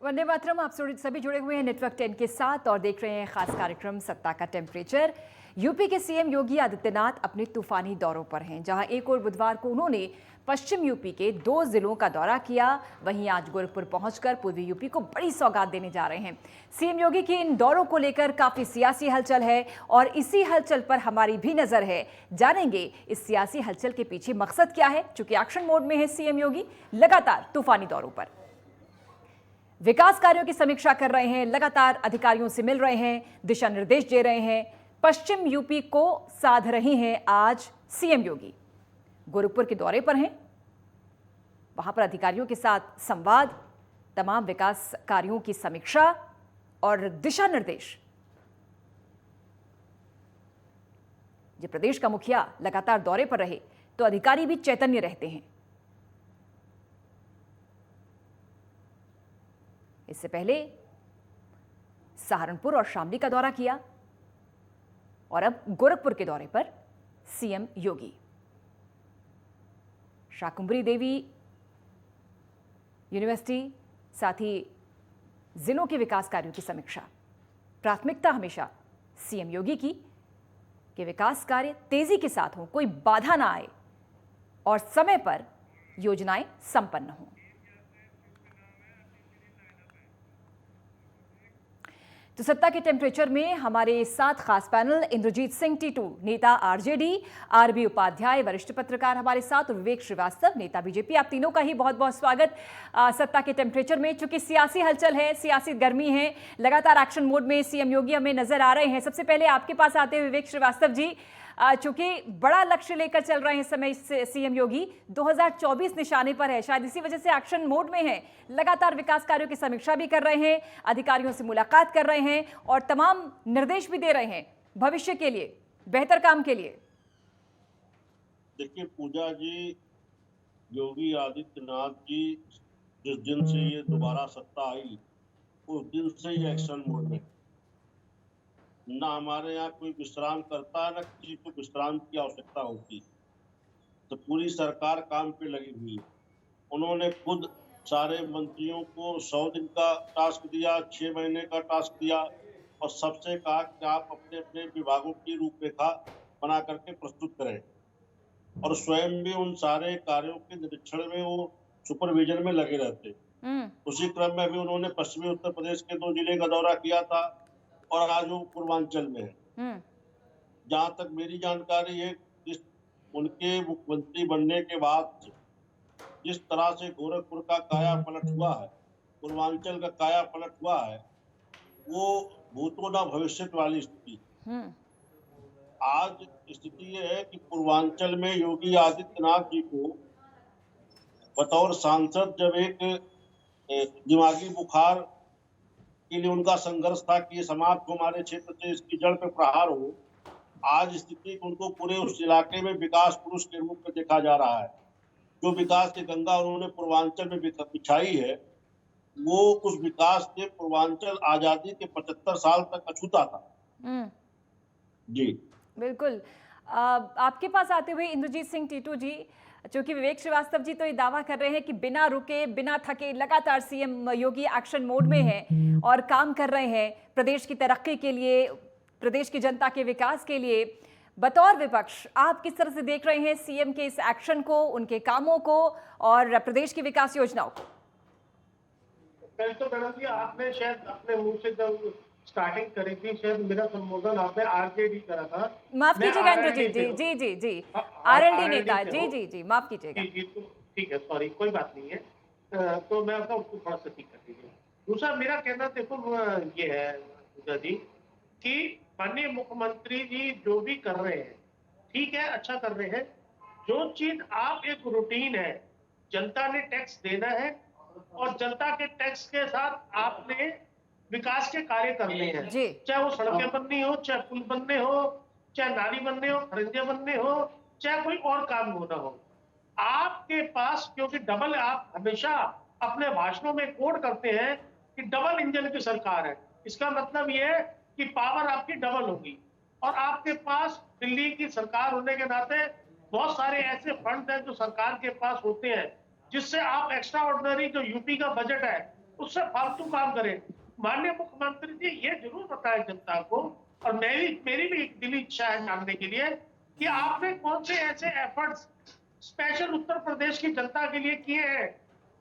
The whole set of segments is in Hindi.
वंदे मातरम। आप सभी जुड़े हुए हैं नेटवर्क 10 के साथ और देख रहे हैं खास कार्यक्रम सत्ता का टेम्परेचर। यूपी के सीएम योगी आदित्यनाथ अपने तूफानी दौरों पर हैं, जहां एक और बुधवार को उन्होंने पश्चिम यूपी के 2 जिलों का दौरा किया, वहीं आज गोरखपुर पहुंचकर पूर्वी यूपी को बड़ी सौगात देने जा रहे हैं। सीएम योगी के इन दौरों को लेकर काफी सियासी हलचल है और इसी हलचल पर हमारी भी नजर है। जानेंगे इस सियासी हलचल के पीछे मकसद क्या है। चूंकि एक्शन मोड में है सीएम योगी, लगातार तूफानी दौरों पर विकास कार्यों की समीक्षा कर रहे हैं, लगातार अधिकारियों से मिल रहे हैं, दिशा निर्देश दे रहे हैं। पश्चिम यूपी को साध रही हैं आज सीएम योगी। गोरखपुर के दौरे पर हैं, वहां पर अधिकारियों के साथ संवाद, तमाम विकास कार्यों की समीक्षा और दिशा निर्देश। जब प्रदेश का मुखिया लगातार दौरे पर रहे तो अधिकारी भी चैतन्य रहते हैं। इससे पहले सहारनपुर और शामली का दौरा किया और अब गोरखपुर के दौरे पर सीएम योगी। शाकुंभरी देवी यूनिवर्सिटी, साथ ही जिलों के विकास कार्यों की समीक्षा। प्राथमिकता हमेशा सीएम योगी की कि विकास कार्य तेजी के साथ हो, कोई बाधा ना आए और समय पर योजनाएं संपन्न हों। तो सत्ता के टेम्परेचर में हमारे साथ खास पैनल इंद्रजीत सिंह टीटू, नेता आरजेडी, आरबी उपाध्याय, वरिष्ठ पत्रकार हमारे साथ, और विवेक श्रीवास्तव, नेता बीजेपी। आप तीनों का ही बहुत बहुत स्वागत सत्ता के टेम्परेचर में। चूंकि सियासी हलचल है, सियासी गर्मी है, लगातार एक्शन मोड में सीएम योगी हमें नजर आ रहे हैं। सबसे पहले आपके पास आते हुए विवेक श्रीवास्तव जी, चूंकि बड़ा लक्ष्य लेकर चल रहे हैं इस समय सीएम योगी, 2024 निशाने पर है, शायद इसी वजह से एक्शन मोड में है। लगातार विकास कार्यों की समीक्षा भी कर रहे हैं, अधिकारियों से मुलाकात कर रहे हैं और तमाम निर्देश भी दे रहे हैं भविष्य के लिए, बेहतर काम के लिए। देखिए पूजा जी, योगी आदित्यनाथ जी जिस दिन से ये दोबारा सत्ता आई उस दिन से ही एक्शन मोड में। ना हमारे यहाँ कोई विश्राम करता है, ना किसी को विश्राम की आवश्यकता होती। तो पूरी सरकार काम पे लगी हुई है। उन्होंने खुद सारे मंत्रियों को 100 दिन का टास्क दिया, 6 महीने का टास्क दिया और सबसे कहा कि आप अपने अपने विभागों की रूपरेखा बना करके प्रस्तुत करें, और स्वयं भी उन सारे कार्यों के निरीक्षण में, वो सुपरविजन में लगे रहते। उसी क्रम में भी उन्होंने पश्चिमी उत्तर प्रदेश के 2 जिले का दौरा किया था और आज वो पूर्वांचल में है। जहां तक मेरी जानकारी है, उनके मुख्यमंत्री बनने के बाद जिस तरह से गोरखपुर का काया पलट हुआ है, पूर्वांचल का काया पलट हुआ है, वो भूतो न भविष्य वाली स्थिति। आज स्थिति ये है कि पूर्वांचल में योगी आदित्यनाथ जी को बतौर सांसद, जब एक दिमागी बुखार के लिए उनका संघर्ष था कि ये समाप्त हो, हमारे क्षेत्र से इसकी जड़ पे प्रहार हो, आज स्थिति उनको पूरे उस इलाके में विकास पुरुष के रूप में देखा जा रहा है। जो विकास की गंगा उन्होंने पूर्वांचल में बिछाई है, वो उस विकास से पूर्वांचल आजादी के 75 साल तक अछूता था। जी बिल्कुल। आपके पास आते हुए इंद्रजीत सिंह टीटू जी, चूंकि विवेक श्रीवास्तव जी तो ये दावा कर रहे हैं कि बिना रुके बिना थके लगातार सीएम योगी एक्शन मोड में है और काम कर रहे हैं प्रदेश की तरक्की के लिए, प्रदेश की जनता के विकास के लिए। बतौर विपक्ष आप किस तरह से देख रहे हैं सीएम के इस एक्शन को, उनके कामों को और प्रदेश की विकास योजनाओं को? कल तो मैडम जी आपने शायद अपने मुंह से जब स्टार्टिंग करी थी, शायद मेरा संबोधन आपने आरजेडी करा था। माफ कीजिएगा इंद्रजीत जी, जी जी जी, आरएलडी नेता, जी जी जी, माफ कीजिएगा। तो ठीक है, सॉरी, कोई बात नहीं है। तो मैं आपका उसको थोड़ा सा ठीक कर दीजिए। दूसरा मेरा कहना देखो ये है पूजा जी कि माननीय मुख्यमंत्री जी जो भी कर रहे हैं ठीक है, अच्छा कर रहे हैं। जो चीज आप एक रूटीन है, जनता ने टैक्स देना है और जनता के टैक्स के साथ आपने विकास के कार्य करने हैं, चाहे वो सड़कें बननी हो, चाहे पुल बनने हो, चाहे नाली बनने हो, खरंजे बनने हो, चाहे कोई और काम होना हो। आपके पास, क्योंकि डबल, आप हमेशा अपने भाषणों में कोट करते हैं कि डबल इंजन की सरकार है, इसका मतलब ये है कि पावर आपकी डबल होगी। और आपके पास दिल्ली की सरकार होने के नाते बहुत सारे ऐसे फंड हैं जो सरकार के पास होते हैं, जिससे आप एक्स्ट्रा ऑर्डिनरी जो यूपी का बजट है उससे फालतू काम करें। माननीय मुख्यमंत्री जी ये जरूर बताएं जनता को, और मेरी भी एक दिली इच्छा है जानने के लिए कि आपने कौन से ऐसे एफर्ट्स स्पेशल उत्तर प्रदेश की जनता के लिए किए हैं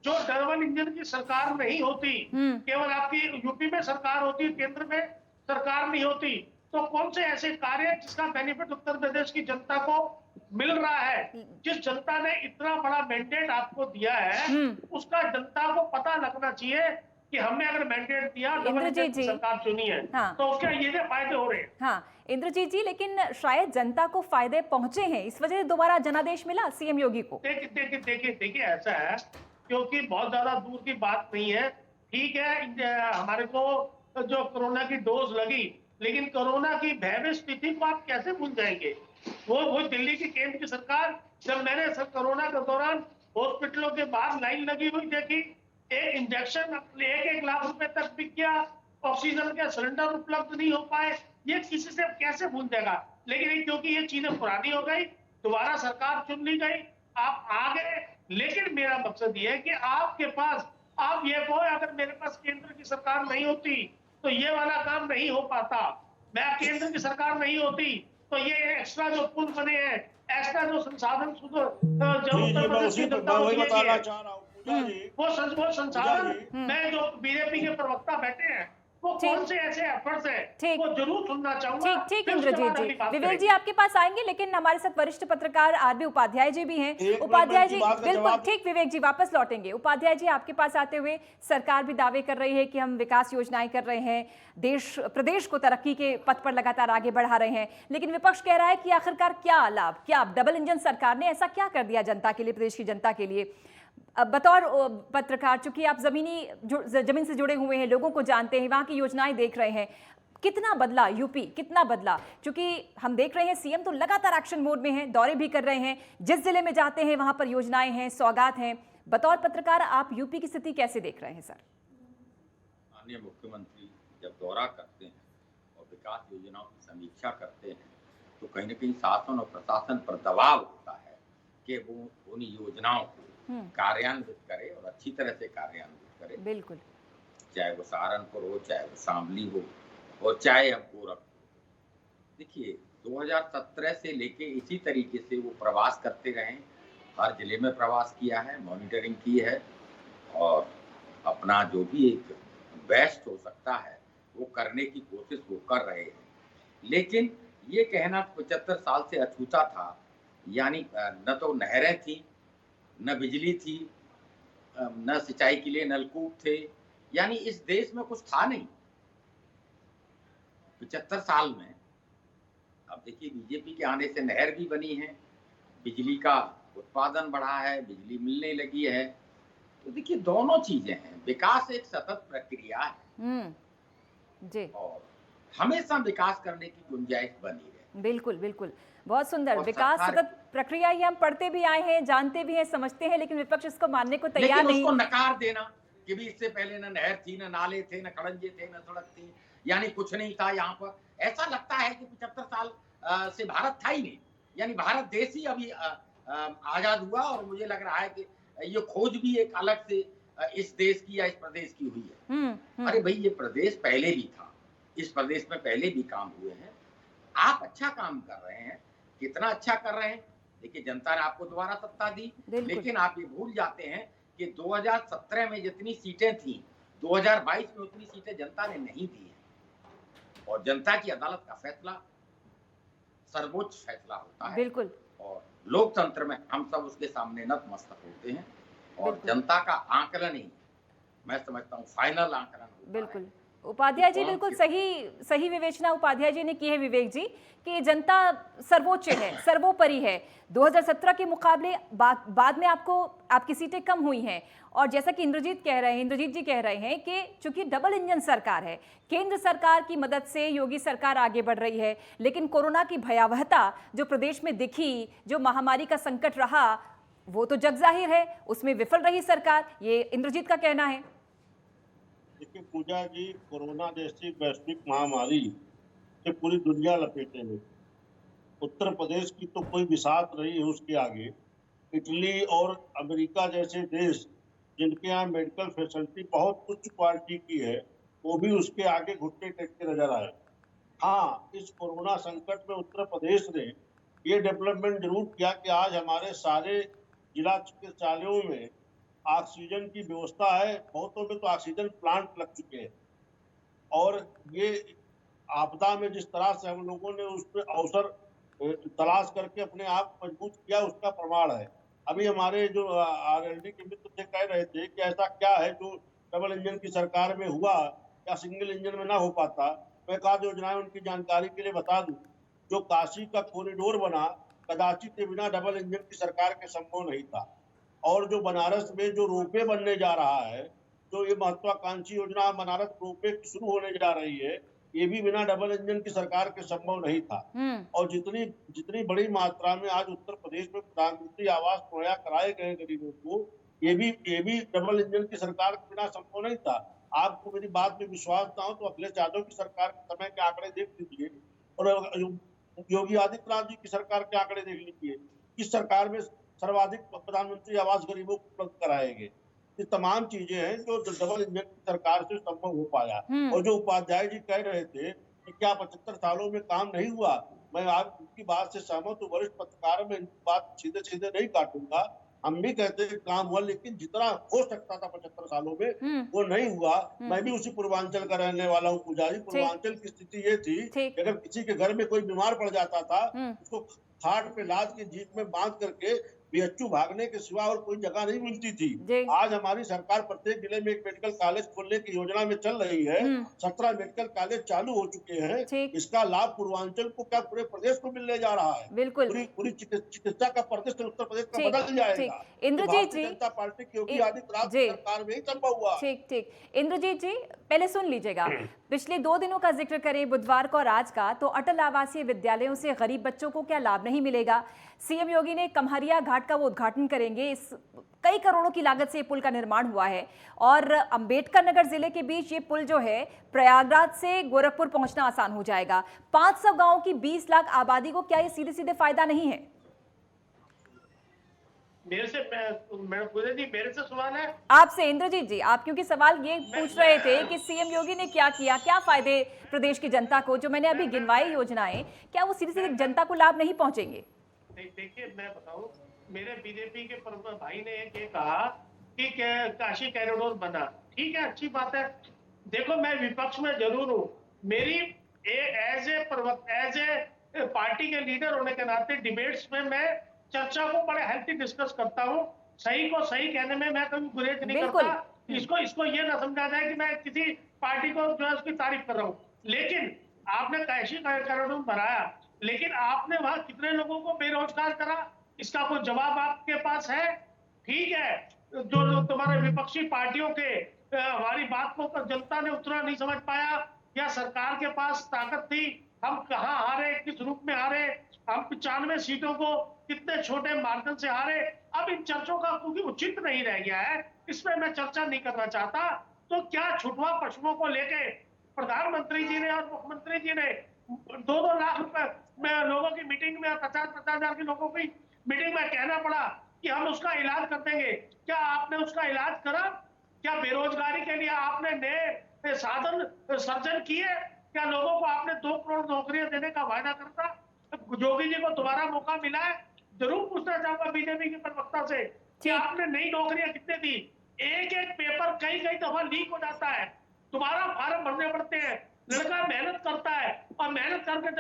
जो डबल इंजन की सरकार नहीं होती, केवल आपकी यूपी में सरकार होती, केंद्र में सरकार नहीं होती। तो कौन से ऐसे कार्य जिसका बेनिफिट उत्तर प्रदेश की जनता को मिल रहा है? जिस जनता ने इतना बड़ा मैंडेट आपको दिया है उसका जनता को पता लगना चाहिए कि हमने अगर मैंडेट दिया, डबल इंजन की सरकार चुनी है, हाँ। तो उसके ये जो फायदे हो रहे हैं। हाँ इंद्रजीत जी, लेकिन शायद जनता को फायदे पहुंचे हैं, इस वजह से दोबारा जनादेश मिला सीएम योगी को। देखिए ऐसा है, क्योंकि बहुत ज्यादा दूर की बात नहीं है। ठीक है, हमारे को जो कोरोना की डोज लगी, लेकिन कोरोना की भयावह स्थिति को आप कैसे भूल जाएंगे? वो दिल्ली की केंद्र की सरकार, जब मैंने कोरोना के दौरान हॉस्पिटलों के बाहर लाइन लगी हुई देखी, एक इंजेक्शन 1-1 लाख रुपए तक बिक गया, ऑक्सीजन के सिलेंडर उपलब्ध नहीं हो पाए, ये किसी से कैसे भूल जाएगा? लेकिन क्योंकि ये चीजें पुरानी हो गई, दोबारा सरकार चुन ली गई, आप आ गए। लेकिन मेरा मकसद ये है कि आपके पास, आप ये कहो अगर मेरे पास केंद्र की सरकार नहीं होती तो ये वाला काम नहीं हो पाता, मैं केंद्र की सरकार नहीं होती तो ये एक्स्ट्रा जो पुल बने हैं, एक्स्ट्रा जो संसाधन वो संसाधन मैं जो बीजेपी के प्रवक्ता बैठे हैं वो कौन से ऐसे एफर्ट्स हैं वो जरूर सुनना चाहूंगा। ठीक इंद्रजीत जी, विवेक जी आपके पास आएंगे, लेकिन हमारे साथ वरिष्ठ पत्रकार आरबी उपाध्याय जी भी हैं। उपाध्याय जी बिल्कुल ठीक, विवेक जी वापस लौटेंगे। उपाध्याय जी आपके पास आते हुए, सरकार भी दावे कर रही है कि हम विकास योजनाएं कर रहे हैं, प्रदेश को तरक्की के पथ पर लगातार आगे बढ़ा रहे हैं, लेकिन विपक्ष कह रहा है कि आखिरकार क्या लाभ, क्या डबल इंजन सरकार ने ऐसा क्या कर दिया जनता के लिए, प्रदेश की जनता के लिए? बतौर पत्रकार, चूंकि आप जमीन से जुड़े हुए हैं, लोगों को जानते हैं, वहां की योजनाएं देख रहे हैं, कितना बदला यूपी, कितना बदला? क्योंकि हम देख रहे हैं सीएम तो लगातार एक्शन मोड में हैं, दौरे भी कर रहे हैं, जिस जिले में जाते हैं वहां पर योजनाएं हैं, सौगात हैं। बतौर पत्रकार आप यूपी की स्थिति कैसे देख रहे हैं सर? माननीय मुख्यमंत्री जब दौरा करते हैं और विकास योजनाओं की समीक्षा करते हैं तो कहीं न कहीं शासन और प्रशासन पर दबाव होता है कि वो उन योजनाओं को कार्यान्वित करे और अच्छी तरह से कार्यान्वित करे। बिल्कुल, चाहे वो सहारनपुर हो, चाहे वो शामली हो, और चाहे हम गोरखपुर। देखिए 2017 से लेके इसी तरीके से वो प्रवास करते रहे, हर जिले में प्रवास किया है, मॉनिटरिंग की है और अपना जो भी एक बेस्ट हो सकता है वो करने की कोशिश वो कर रहे हैं। लेकिन ये कहना 75 साल से अछूता था, यानी न तो नहरें थी, न बिजली थी, न सिंचाई के लिए नलकूप थे, यानी इस देश में कुछ था नहीं 75 साल में। अब देखिए बीजेपी के आने से नहर भी बनी है, बिजली का उत्पादन बढ़ा है, बिजली मिलने लगी है। तो देखिए दोनों चीजें हैं, विकास एक सतत प्रक्रिया है जी, और हमेशा विकास करने की गुंजाइश बनी रहे। बिल्कुल बिल्कुल, बहुत सुंदर। विकास सतत प्रक्रिया ही हम पढ़ते भी आए हैं, जानते भी हैं, समझते हैं, लेकिन विपक्ष इसको मानने को तैयार नहीं। उसको नकार देना कि भी इससे पहले न नहर थी, न नाले थे, न खड़ंजे थे, न सड़क थी, यानी कुछ नहीं था यहाँ पर। ऐसा लगता है कि 75 साल से भारत था ही नहीं, यानी भारत देश ही अभी आजाद हुआ। और मुझे लग रहा है कि ये खोज भी एक अलग से इस देश की या इस प्रदेश की हुई है। अरे भाई ये प्रदेश पहले भी था, इस प्रदेश में पहले भी काम हुए हैं, आप अच्छा काम कर रहे हैं। कितना अच्छा कर रहे हैं? देखिए जनता ने आपको दोबारा सत्ता दी, लेकिन आप ये भूल जाते हैं कि 2017 में जितनी सीटें थी 2022 में उतनी सीटें जनता ने नहीं दी है। और जनता की अदालत का फैसला सर्वोच्च फैसला होता है। बिल्कुल, और लोकतंत्र में हम सब उसके सामने नतमस्तक होते हैं और जनता का आंकलन ही मैं समझता हूँ फाइनल आंकलन होता बिल्कुल। उपाध्याय जी बिल्कुल सही विवेचना उपाध्याय जी ने की है विवेक जी, कि जनता सर्वोच्च है, सर्वोपरि है। 2017 के मुकाबले बाद में आपकी सीटें कम हुई हैं, और जैसा कि इंद्रजीत जी कह रहे हैं कि चूंकि डबल इंजन सरकार है, केंद्र सरकार की मदद से योगी सरकार आगे बढ़ रही है, लेकिन कोरोना की भयावहता जो प्रदेश में दिखी, जो महामारी का संकट रहा, वो तो जग जाहिर है, उसमें विफल रही सरकार, ये इंद्रजीत का कहना है। देखिए पूजा जी, कोरोना जैसी वैश्विक महामारी से पूरी दुनिया लपेटे में, उत्तर प्रदेश की तो कोई बिसात रही है उसके आगे। इटली और अमेरिका जैसे देश जिनके यहाँ मेडिकल फैसिलिटी बहुत उच्च क्वालिटी की है, वो भी उसके आगे घुटने टेकते नजर आए। हाँ, इस कोरोना संकट में उत्तर प्रदेश ने ये डेवलपमेंट जरूर किया कि आज हमारे सारे जिला चिकित्सालयों में ऑक्सीजन की व्यवस्था है, बहुतों में तो ऑक्सीजन प्लांट लग चुके हैं। और ये आपदा में जिस तरह से हम लोगों ने उस पर अवसर तलाश करके अपने आप मजबूत किया, उसका प्रमाण है। अभी हमारे जो आरएलडी के मित्र थे कह रहे थे कि ऐसा क्या है जो डबल इंजन की सरकार में हुआ या सिंगल इंजन में ना हो पाता। मैं एक आध योजनाएं उनकी जानकारी के लिए बता दूं। जो काशी का कॉरिडोर बना, कदाचित ये बिना डबल इंजन की सरकार के संभव नहीं था। और जो बनारस में जो रोपवे बनने जा रहा है, जो ये महत्वाकांक्षी योजना बनारस रोपवे शुरू होने जा रही है, ये भी बिना डबल इंजन की सरकार के संभव नहीं था। और जितनी जितनी बड़ी मात्रा में आज उत्तर प्रदेश में प्रधानमंत्री आवास मुहैया कराए गए गरीबों को, ये भी डबल इंजन की सरकार के बिना संभव नहीं था। आपको मेरी बात में विश्वास ना हो तो अखिलेश यादव की सरकार के समय के आंकड़े देख लीजिए और योगी आदित्यनाथ जी की सरकार के आंकड़े देख लीजिए। इस सरकार में सर्वाधिक प्रधानमंत्री आवास गरीबों को उपलब्ध कराए गए। ये तमाम चीजें हैं जो डबल इंजन की सरकार से संभव हो पाया। और जो उपाध्याय जी कह रहे थे कि क्या 75 सालों में काम नहीं हुआ, मैं आप उनकी बात से सहमत हूँ। वरिष्ठ पत्रकार में इनकी बात सीधे सीधे नहीं काटूंगा। हम भी कहते हैं काम हुआ, लेकिन जितना हो सकता था 75 सालों में वो नहीं हुआ। मैं भी उसी पूर्वांचल का रहने वाला हूँ पुजारी। पूर्वांचल की स्थिति ये थी कि अगर किसी के घर में कोई बीमार पड़ जाता था, उसको खाट पे लाद के जीप में बांध करके बीएचयू भागने के सिवा और कोई जगह नहीं मिलती थी। आज हमारी सरकार प्रत्येक जिले में एक मेडिकल कॉलेज खोलने की योजना में चल रही है। 17 मेडिकल कॉलेज चालू हो चुके हैं। इसका लाभ पूर्वांचल को क्या पूरे प्रदेश को मिलने जा रहा है। बिल्कुल पूरी चिकित्सा का प्रतिष्ठा उत्तर प्रदेश का बदल जाएगा। इंद्रजीत जी, जनता पार्टी की योगी आदित्यनाथ सरकार में ही संभव हुआ। ठीक इंद्रजीत जी, पहले सुन लीजिएगा। पिछले 2 दिनों का जिक्र करें, बुधवार को और आज का, तो अटल आवासीय विद्यालयों से गरीब बच्चों को क्या लाभ नहीं मिलेगा। सीएम योगी ने कम्हरिया घाट का वो उद्घाटन करेंगे। इस कई करोड़ों की लागत से पुल का निर्माण हुआ है और अंबेडकर नगर जिले के बीच ये पुल जो है प्रयागराज से गोरखपुर पहुंचना आसान हो जाएगा। 500 गांवों की 20 लाख आबादी को क्या ये सीधे सीधे फायदा नहीं है? मेरे से सवाल है आपसे इंद्रजीत जी। आप क्योंकि सवाल ये पूछ रहे थे कि सीएम योगी ने क्या किया, क्या फायदे प्रदेश की जनता को, जो मैंने अभी गिनवाई योजनाएं, क्या वो सीधे सीधे जनता को लाभ नहीं पहुंचेंगे? देखिए, मैं बताऊं, मेरे बीजेपी के भाई ने ये कहा कि काशी कॉरिडोर बना, ठीक है, अच्छी बात है। देखो, मैं विपक्ष में जरूर हूँ। मेरी एज ए पार्टी के लीडर होने के नाते डिबेट्स में मैं चर्चा को बड़े हेल्थी डिस्कस करता हूँ। सही को सही कहने में मैं कभी गुरेज नहीं करता। इसको ये ना समझा जाए कि मैं किसी पार्टी को जो है उसकी तारीफ कर रहा हूँ। लेकिन आपने काशी कॉरिडोर बनाया, लेकिन आपने वहां कितने लोगों को बेरोजगार करा, इसका कोई जवाब आपके पास है? ठीक है, जो तुम्हारे विपक्षी पार्टियों के हमारी बात को जनता ने उतना नहीं समझ पाया, या सरकार के पास ताकत थी। हम कहाँ हारे, किस रूप में हारे, हम 95 सीटों को कितने छोटे मार्जिन से हारे। अब इन चर्चों का क्योंकि उचित नहीं रह गया है, इसमें मैं चर्चा नहीं करना चाहता। तो क्या छुटवा पशुओं को लेके प्रधानमंत्री जी ने और मुख्यमंत्री जी ने 2-2 लाख रुपए में लोगों की मीटिंग में 50-50 हजार के लोगों की मीटिंग में कहना पड़ा कि हम उसका इलाज कर देंगे। क्या आपने उसका इलाज करा? क्या बेरोजगारी के लिए आपने नए साधन सर्जन किए? क्या लोगों को आपने 2 करोड़ नौकरियां देने का वायदा करता? योगी जी को दोबारा मौका मिला है, जरूर पूछना चाहूंगा बीजेपी के प्रवक्ता से कि आपने नई नौकरियां कितने दी? एक पेपर कई दफा लीक हो जाता है, दोबारा फार्म भरने पड़ते हैं। लड़का मेहनत करता है और मेहनत करके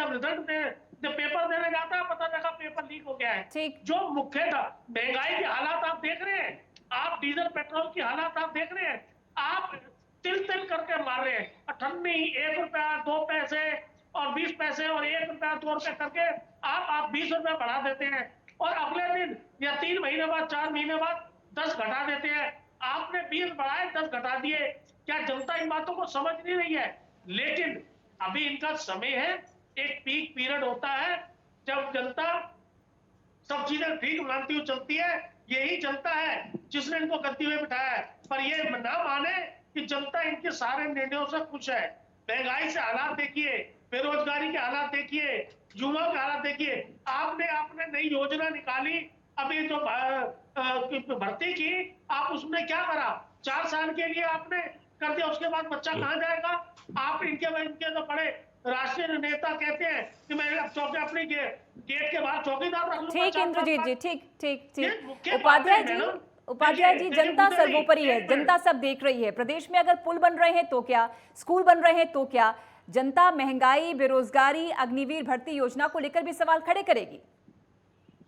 जब पेपर देने जाता है, पता लगा पेपर लीक हो गया है। जो मुख्य महंगाई के हालात आप देख रहे हैं, आप डीजल पेट्रोल की हालात आप देख रहे हैं, आप तिल करके मार रहे हैं। 98 1 रुपया 2 पैसे और 20 पैसे और 1 रुपया 2 रुपए करके आप 20 रुपए बढ़ा देते हैं और अगले दिन या 3 महीने बाद 4 महीने बाद 10 घटा देते हैं। आपने 20 बढ़ाए, 10 घटा दिए। क्या जनता इन बातों को समझ नहीं रही है? लेकिन अभी इनका समय है, एक पीक पीरियड होता है जब जनता सब चीजें ठीक मानती हुई चलती है। यही जनता है जिसने इनको गद्दी में बिठाया है। पर ये ना माने कि जनता इनके सारे निर्णयों से खुश है। महंगाई से हालात देखिए, बेरोजगारी के हालात देखिए, युवाओं के हालात देखिए। आपने नई योजना निकाली अभी जो भर्ती की, आप उसमें क्या करा? 4 साल के लिए आपने कर दिया, उसके बाद बच्चा कहाँ जाएगा? आप इनके तो बड़े राष्ट्रीय नेता कहते हैं कि मैं अब चौकी अपनी गेट के बाहर चौकीदार रख लूंगा। ठीक इंद्रजीत जी, ठीक ठीक ये ठीक। मुख्य उपाध्याय बात है जी, मैडम। उपाध्याय जी, देखिए, जनता मुद्दे नहीं, सर्वोपरि है, एक मिनट। जनता सब देख रही है। प्रदेश में अगर पुल बन रहे हैं तो क्या, स्कूल बन रहे हैं तो क्या, जनता महंगाई, बेरोजगारी, अग्निवीर भर्ती योजना को लेकर भी सवाल खड़े करेगी।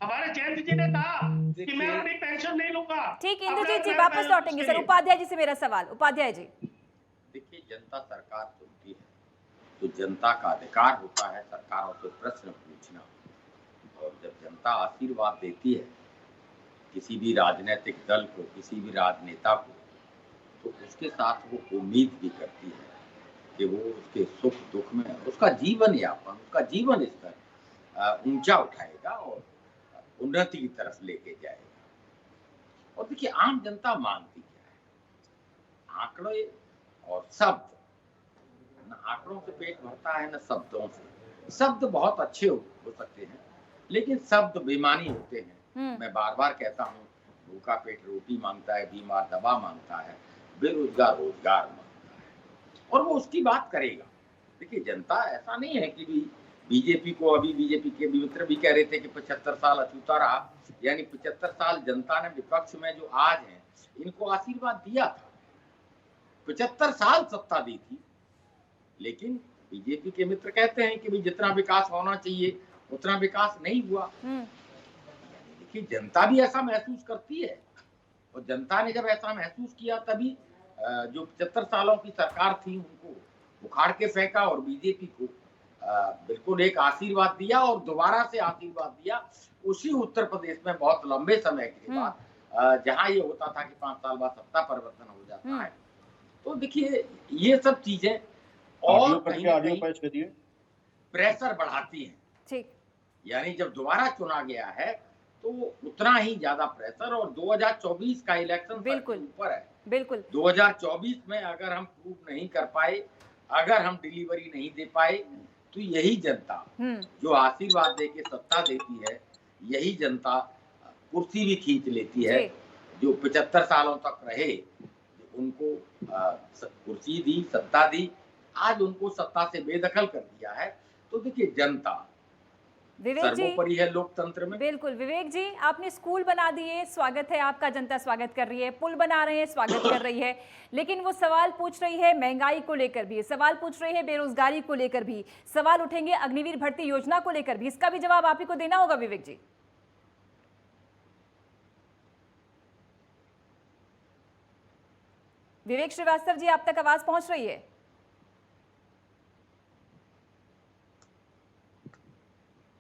हमारे जयंत जी ने कहा कि मैं अपनी पेंशन नहीं लूंगा। ठीक अपने इंद्रजीत जी, अपने वापस लौटेंगे उसके सर। लिए। उपाध्याय जी से मेरा सवाल, उपाध्याय जी। देखिए, जनता सरकार चुनती है तो जनता का अधिकार होता है सरकारों से प्रश्न पूछना, और जब जनता आशीर्वाद देती है किसी भी राजनीतिक दल को, किसी भी राजनेता को, तो उसके साथ वो उम्मीद भी करती है कि वो उसके सुख दुख में उसका जीवन यापन, उसका जीवन स्तर ऊंचा उठाएगा और उन्नति की तरफ लेके जाएगा। और देखिए, आम जनता मांगती क्या है? आंकड़े और शब्द। न आंकड़ों से पेट भरता है न शब्दों से। शब्द बहुत अच्छे हो सकते हैं, लेकिन शब्द बेईमानी होते हैं। मैं बार बार कहता हूँ, भूखा पेट रोटी मांगता है, बीमार दवा मांगता है, बेरोजगार रोजगार मांगता है, और वो उसकी बात करेगा। देखिए, जनता ऐसा नहीं है कि बीजेपी को, अभी बीजेपी के मित्र भी कह रहे थे कि 75 साल अछूता रहा, यानी 75 साल जनता ने विपक्ष में जो आज हैं इनको आशीर्वाद दिया था। 75 साल सत्ता दी थी, लेकिन बीजेपी के मित्र कहते हैं कि जितना विकास होना चाहिए उतना विकास नहीं हुआ। देखिए, जनता भी ऐसा महसूस करती है, और जनता ने जब ऐसा महसूस किया तभी जो 75 सालों की सरकार थी उनको उखाड़ के फेंका और बीजेपी को बिल्कुल एक आशीर्वाद दिया, और दोबारा से आशीर्वाद दिया उसी उत्तर प्रदेश में बहुत लंबे समय के बाद, जहां ये होता था कि 5 साल बाद सत्ता परिवर्तन हो जाता है। तो देखिए, ये सब चीजें और कहीं ना कहीं प्रेशर बढ़ाती हैं। ठीक, यानी जब दोबारा चुना गया है तो उतना ही ज्यादा प्रेशर, और 2024 का इलेक्शन बिल्कुल ऊपर है। बिल्कुल 2024 में अगर हम प्रूव नहीं कर पाए, अगर हम डिलीवरी नहीं दे पाए, तो यही जनता जो आशीर्वाद दे के सत्ता देती है, यही जनता कुर्सी भी खींच लेती है। जो 75 सालों तक रहे, उनको कुर्सी दी, सत्ता दी, आज उनको सत्ता से बेदखल कर दिया है। तो देखिए, जनता सर्वोपरि है लोकतंत्र में। बिल्कुल विवेक जी, आपने स्कूल बना दिए, स्वागत है आपका, जनता स्वागत कर रही है, पुल बना रहे हैं, स्वागत कर रही है, लेकिन वो सवाल पूछ रही है महंगाई को लेकर भी, सवाल पूछ रही है बेरोजगारी को लेकर भी, सवाल उठेंगे अग्निवीर भर्ती योजना को लेकर भी। इसका भी जवाब आप ही को देना होगा विवेक जी। विवेक श्रीवास्तव जी, आप तक आवाज पहुंच रही है?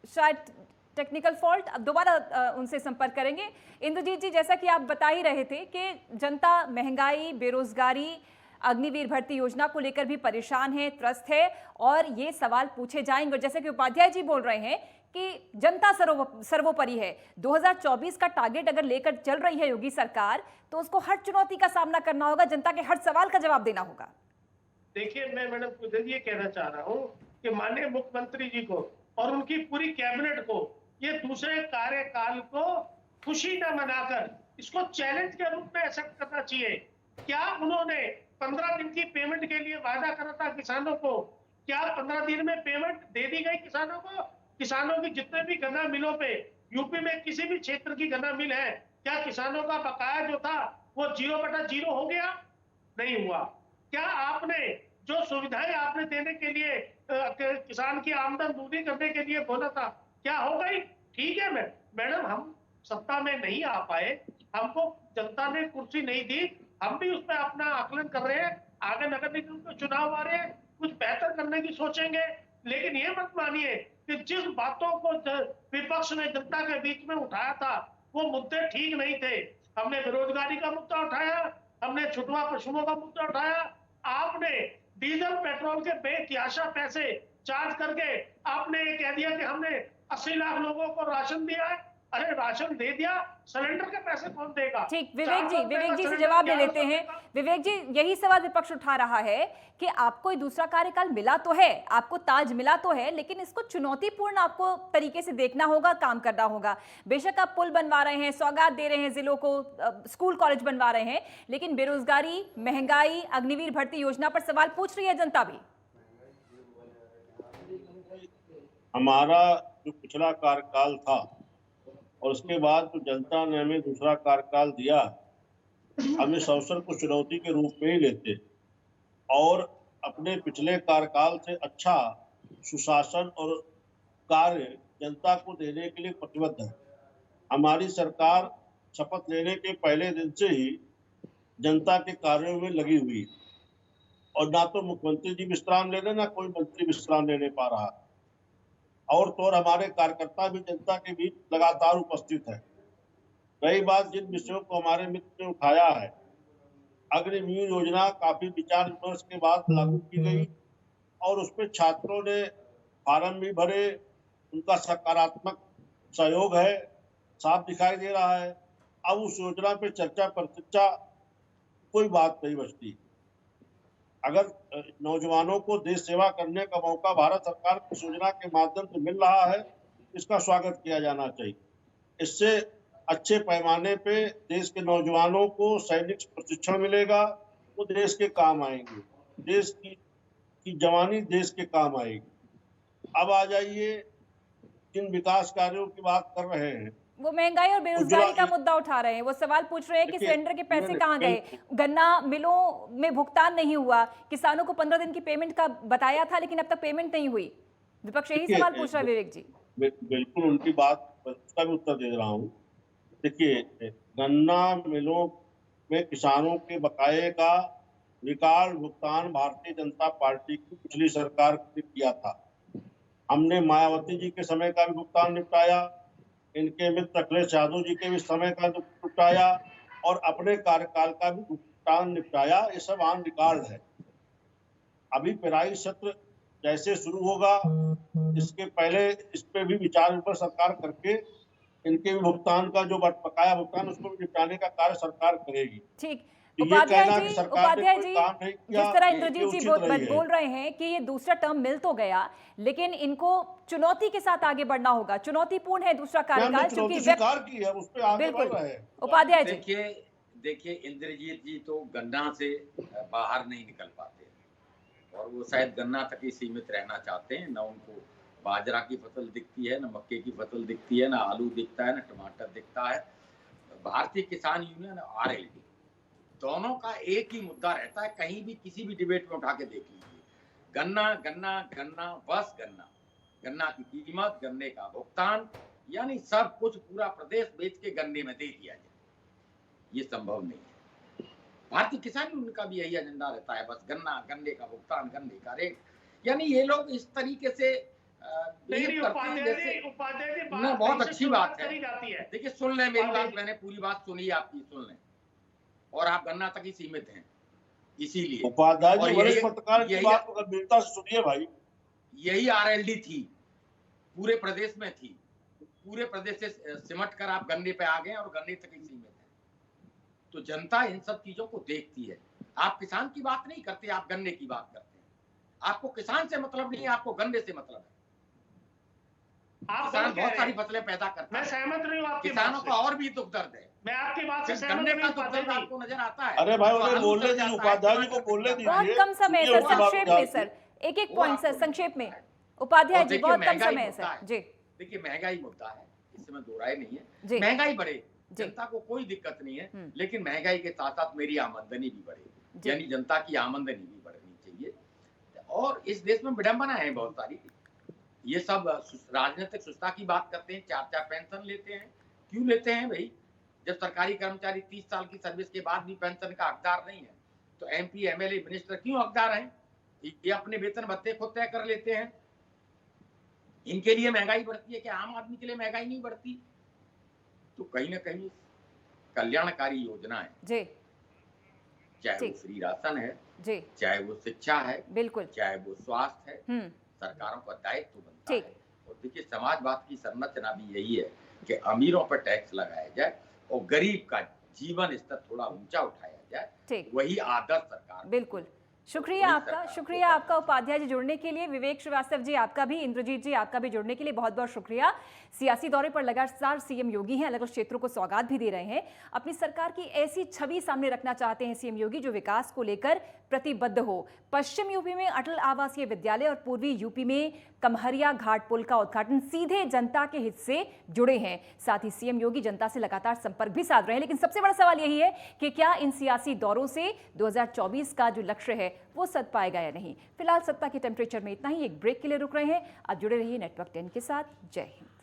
शायद टेक्निकल फॉल्ट, अब दोबारा उनसे संपर्क करेंगे। इंद्रजीत जी, जैसा कि आप बता ही रहे थे कि जनता महंगाई, बेरोजगारी, अग्निवीर भर्ती योजना को लेकर भी परेशान है, त्रस्त है, और ये सवाल पूछे जाएंगे। और जैसे कि उपाध्याय जी बोल रहे हैं कि जनता सर्वोपरि है, 2024 का टारगेट अगर लेकर चल रही है योगी सरकार, तो उसको हर चुनौती का सामना करना होगा, जनता के हर सवाल का जवाब देना होगा। देखिए, मैं मैडम ये कहना चाह रहा हूँ कि माननीय मुख्यमंत्री जी को और उनकी पूरी कैबिनेट को ये दूसरे कार्यकाल को खुशी न मनाकर इसको चैलेंज के रूप में एक्सेप्ट करना चाहिए। क्या उन्होंने 15 दिन की पेमेंट के लिए वादा करा था किसानों को? क्या 15 दिन में पेमेंट दे दी गई किसानों को? किसानों की जितने भी गन्ना मिलों पे, यूपी में किसी भी क्षेत्र की गन्ना मिल है, क्या किसानों का बकाया जो था वो 0/0 हो गया? नहीं हुआ। क्या आपने जो सुविधाएं आपने देने के लिए किसान की आमदन दूनी करने के लिए बोला था, क्या हो गई? ठीक है मैडम, हम सत्ता में नहीं आ पाए, हमको जनता ने कुर्सी नहीं दी, हम भी उस पर अपना आकलन कर रहे हैं, आगे नगर निगम के चुनाव आ रहे हैं, कुछ बेहतर करने की सोचेंगे। लेकिन ये मत मानिए कि जिस बातों को विपक्ष ने जनता के बीच में उठाया था वो मुद्दे ठीक नहीं थे। हमने बेरोजगारी का मुद्दा उठाया, हमने छुटवा पशुओं का मुद्दा उठाया, आपने डीजल पेट्रोल के बेतिहाशा पैसे चार्ज करके आपने ये कह दिया कि हमने 80 लाख लोगों को राशन दिया है। अरे राशन दे दिया, सिलेंडर के पैसे कौन देगा? ठीक, 400 रुपए विवेक का जी से सिलेंडर जवाब ले 1100 लेते हैं। रुपए का। विवेक जी, यही सवाल विपक्ष उठा रहा है कि आपको ये दूसरा कार्यकाल मिला तो है, आपको ताज मिला तो है, लेकिन इसको चुनौतीपूर्ण आपको तरीके से देखना होगा, काम करना होगा। बेशक आप पुल बनवा रहे हैं, सौगात दे रहे हैं जिलों को, स्कूल कॉलेज बनवा रहे हैं, लेकिन बेरोजगारी, महंगाई, अग्निवीर भर्ती योजना पर सवाल पूछ रही है जनता भी। हमारा जो पिछला कार्यकाल था और उसके बाद जो जनता ने हमें दूसरा कार्यकाल दिया, हम इस अवसर को चुनौती के रूप में ही लेते और अपने पिछले कार्यकाल से अच्छा सुशासन और कार्य जनता को देने के लिए प्रतिबद्ध है। हमारी सरकार शपथ लेने के पहले दिन से ही जनता के कार्यों में लगी हुई है और ना तो मुख्यमंत्री जी विश्राम ले रहे, ना कोई मंत्री विश्राम लेने पा रहा। और तो और हमारे कार्यकर्ता भी जनता के बीच लगातार उपस्थित है। रही बात जिन विषयों को हमारे मित्र ने उठाया है, अग्निवीर योजना काफी विचार विमर्श के बाद लागू की गई और उसमें छात्रों ने फार्म भी भरे, उनका सकारात्मक सहयोग है, साफ दिखाई दे रहा है। अब उस योजना पे चर्चा प्रचर्चा कोई बात नहीं बचती। अगर नौजवानों को देश सेवा करने का मौका भारत सरकार की इस योजना के माध्यम से मिल रहा है, इसका स्वागत किया जाना चाहिए। इससे अच्छे पैमाने पे देश के नौजवानों को सैनिक प्रशिक्षण मिलेगा, वो देश के काम आएंगे, देश की जवानी देश के काम आएगी। अब आ जाइए जिन विकास कार्यों की बात कर रहे हैं, वो महंगाई और बेरोजगारी का मुद्दा उठा रहे हैं। वो सवाल पूछ रहे हैं कि सिलेंडर के पैसे कहाँ गए, गन्ना मिलों में भुगतान नहीं हुआ, किसानों को 15 दिन की पेमेंट का बताया था लेकिन अब तक पेमेंट नहीं हुई। विपक्ष यही सवाल पूछ रहा है। विवेक जी, बिल्कुल उनकी बात का भी उत्तर दे रहा हूँ। देखिए, गन्ना मिलों में किसानों के बकाये का रिकॉर्ड भुगतान भारतीय जनता पार्टी की पिछली सरकार ने किया था। हमने मायावती जी के समय का भी भुगतान निपटाया, इनके मित्र अखिलेश यादव जी के भी समय का निपटाया और अपने कार्यकाल का भी भुगतान निपटाया। ये सब ऑन रिकॉर्ड है। अभी पेराई सत्र जैसे शुरू होगा, इसके पहले इस पे भी विचार विमर्श सरकार करके इनके भी भुगतान का जो बकाया भुगतान उसको भी निपटाने का कार्य सरकार करेगी। ठीक। ये उपाध्याय कहना जी, कि सरकार ने कोई काम नहीं किया, जिस तरह ये इंद्रजीत जी उचित नहीं है। बोल रहे हैं कि ये दूसरा टर्म मिल तो गया, लेकिन इनको चुनौती के साथ आगे बढ़ना होगा। चुनौतीपूर्ण है दूसरा कार्यकाल, क्योंकि स्वीकार की है, उस पे आगे बढ़ बिल्कुल। रहे हैं। उपाध्याय जी, देखिए इंद्रजीत जी तो गन्ना से बाहर नहीं निकल पाते और वो शायद गन्ना तक ही सीमित रहना चाहते हैं। ना उनको बाजरा की फसल दिखती है, ना मक्के की फसल दिखती है, ना आलू दिखता है, ना टमाटर दिखता है। भारतीय किसान यूनियन आरएलडी दोनों का एक ही मुद्दा रहता है, कहीं भी किसी भी डिबेट में उठा के देख लीजिए, गन्ना गन्ना गन्ना, बस गन्ना, गन्ना की कीमत, गन्ने का भुगतान, यानी सब कुछ पूरा प्रदेश बेच के गन्ने में दे दिया जाए, ये संभव नहीं है। भारतीय किसान यूनियन का भी यही एजेंडा रहता है, बस गन्ना, गन्ने का भुगतान, गन्ने का रेट। यानी ये लोग इस तरीके से बहुत अच्छी बात है। देखिए सुन लें मेरी बात, मैंने पूरी बात सुनी आपकी, सुन लें। और आप गन्ना तक ही सीमित हैं, इसीलिए उपाध्याय जी वरिष्ठ पत्रकार की बात को गंभीरता से सुनिए भाई। यही आरएलडी थी, पूरे प्रदेश में थी, पूरे प्रदेश से सिमट कर आप गन्ने पे आ गए और गन्ने तक ही सीमित है। तो जनता इन सब चीजों को देखती है। आप किसान की बात नहीं करते, आप गन्ने की बात करते हैं। आपको किसान से मतलब नहीं है, आपको गन्ने से मतलब है। किसान बहुत सारी फसलें पैदा करते हैं, मैं सहमत नहीं हूं आपकी किसानों का और भी दुख दर्द है। मैं आपकी बात से गन्ने का दुख दर्द आपको नजर आता है। अरे भाई उन्हें बोलने दीजिए, उपाध्याय जी को बोलने दीजिए। बहुत कम समय सर, संक्षेप में सर, एक पॉइंट सर, संक्षेप में। उपाध्याय जी बहुत कम समय है सर। जी देखिए महंगाई मुद्दा है, इसमें दो राय नहीं है। महंगाई बढ़े, जनता को कोई दिक्कत नहीं है, लेकिन महंगाई के साथ साथ मेरी आमदनी भी बढ़े, यानी जनता की आमदनी भी बढ़नी चाहिए। और इस देश में विडंबना है बहुत सारी। ये सब राजनीतिक सुस्ता की बात करते हैं, 4-4 पेंशन लेते हैं। क्यों लेते हैं भाई? जब सरकारी कर्मचारी 30 साल की सर्विस के बाद भी पेंशन का हकदार नहीं है, तो एमपी, एमएलए, मिनिस्टर क्यों हकदार हैं? ये अपने वेतन भत्ते खुद तय कर लेते हैं। इनके लिए महंगाई बढ़ती है, क्या आम आदमी के लिए महंगाई नहीं बढ़ती? तो कहीं ना कहीं कल्याणकारी योजना है, चाहे वो फ्री राशन है, चाहे वो शिक्षा है, बिल्कुल, चाहे वो स्वास्थ्य है, सरकारों का दायित्व बनता है। और देखिए समाजवाद की संरचना भी यही है कि अमीरों पर टैक्स लगाया जाए और गरीब का जीवन स्तर थोड़ा ऊंचा उठाया जाए, ठीक, वही आदर्श सरकार। बिल्कुल। शुक्रिया वही आपका, सरकार शुक्रिया को आपका उपाध्याय जी जुड़ने के लिए, विवेक श्रीवास्तव जी आपका भी, इंद्रजीत जी आपका भी जुड़ने के लिए बहुत बहुत शुक्रिया। सियासी दौरे पर लगातार सीएम योगी हैं, अलग अलग क्षेत्रों को सौगात भी दे रहे हैं। अपनी सरकार की ऐसी छवि सामने रखना चाहते हैं सीएम योगी जो विकास को लेकर प्रतिबद्ध हो। पश्चिम यूपी में अटल आवासीय विद्यालय और पूर्वी यूपी में कमहरिया घाट पुल का उद्घाटन सीधे जनता के हित से जुड़े हैं। साथ ही सीएम योगी जनता से लगातार संपर्क भी साध रहे हैं। लेकिन सबसे बड़ा सवाल यही है कि क्या इन सियासी दौरों से 2024 का जो लक्ष्य है वो सद पाएगा या नहीं। फिलहाल सत्ता के टेम्परेचर में इतना ही। एक ब्रेक के लिए रुक रहे हैं। आप जुड़े रहिए नेटवर्क 10 के साथ। जय हिंद।